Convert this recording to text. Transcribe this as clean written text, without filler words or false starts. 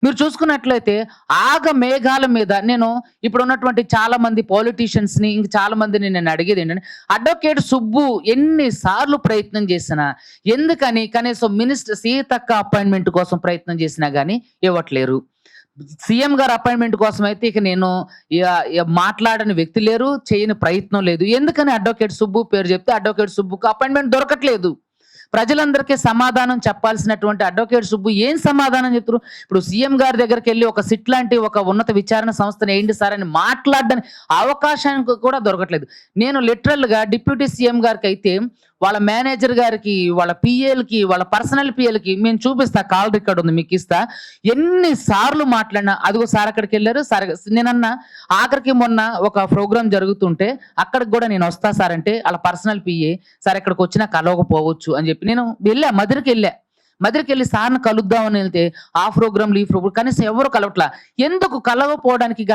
మీరు చూసుకున్నట్లయితే మేఘాల మీద నేను ఇప్పుడున్నటువంటి చాలా మంది పొలిటీషియన్స్‌ని, ఇంక చాలా మందిని నేను అడిగేదేంటంటే, అడ్వొకేట్ సుబ్బు ఎన్ని సార్లు ప్రయత్నం చేసినా, ఎందుకని కనీసం మినిస్టర్ సీతక్క అపాయింట్‌మెంట్ కోసం ప్రయత్నం చేసినా గాని ఇవ్వట్లేరు. సీఎం గారి అపాయింట్‌మెంట్ కోసమైతే ఇక నేను య య మాట్లాడని వ్యక్తి లేరు, చేయని ప్రయత్నం లేదు. ఎందుకని అడ్వొకేట్ సుబ్బు పేరు చెప్తే అడ్వొకేట్ సుబ్బుకు అపాయింట్‌మెంట్ దొరకట్లేదు. ప్రజలందరికీ సమాధానం చెప్పాల్సినటువంటి అడ్వొకేట్ సుబ్బు ఏం సమాధానం చెప్తురు? ఇప్పుడు సీఎం గారి దగ్గరికెళ్ళి ఒక సిట్ లాంటి ఒక ఉన్నత విచారణ సంస్థని ఎయండి సార్ అని మాట్లాడడానికి అవకాశానికి కూడా దొరకట్లేదు. నేను లిటరల్‌గా డిప్యూటీ సీఎం గారికైతే వాళ్ళ మేనేజర్ గారికి, వాళ్ళ పీఏలకి, వాళ్ళ పర్సనల్ పీఏలకి నేను చూపిస్తా, కాల్ రికార్డ్ ఉంది మీకిస్తా. ఎన్ని సార్లు మాట్లాడినా, అదిగో సార్ అక్కడికెళ్లారు సార్ నేనన్నా ఆఖరికి మొన్న ఒక ప్రోగ్రామ్ జరుగుతుంటే అక్కడికి గూడా నేనొస్తా సార్ అంటే ఆళ్ళ పర్సనల్ పీఏ సార్ ఇక్కడికొచ్చినా కలవకపోవచ్చు అని చెప్పి నేను మధురకెళ్ళా. మధురకెళ్ళి సార్‌ని కలుద్దామని ఎళ్తే ఆ ప్రోగ్రామ్‌లు, ఈ ప్రోగ్రామ్ కనీసం ఎవరు కలవట్లా. ఎందుకు కలవకపోవడానికి గల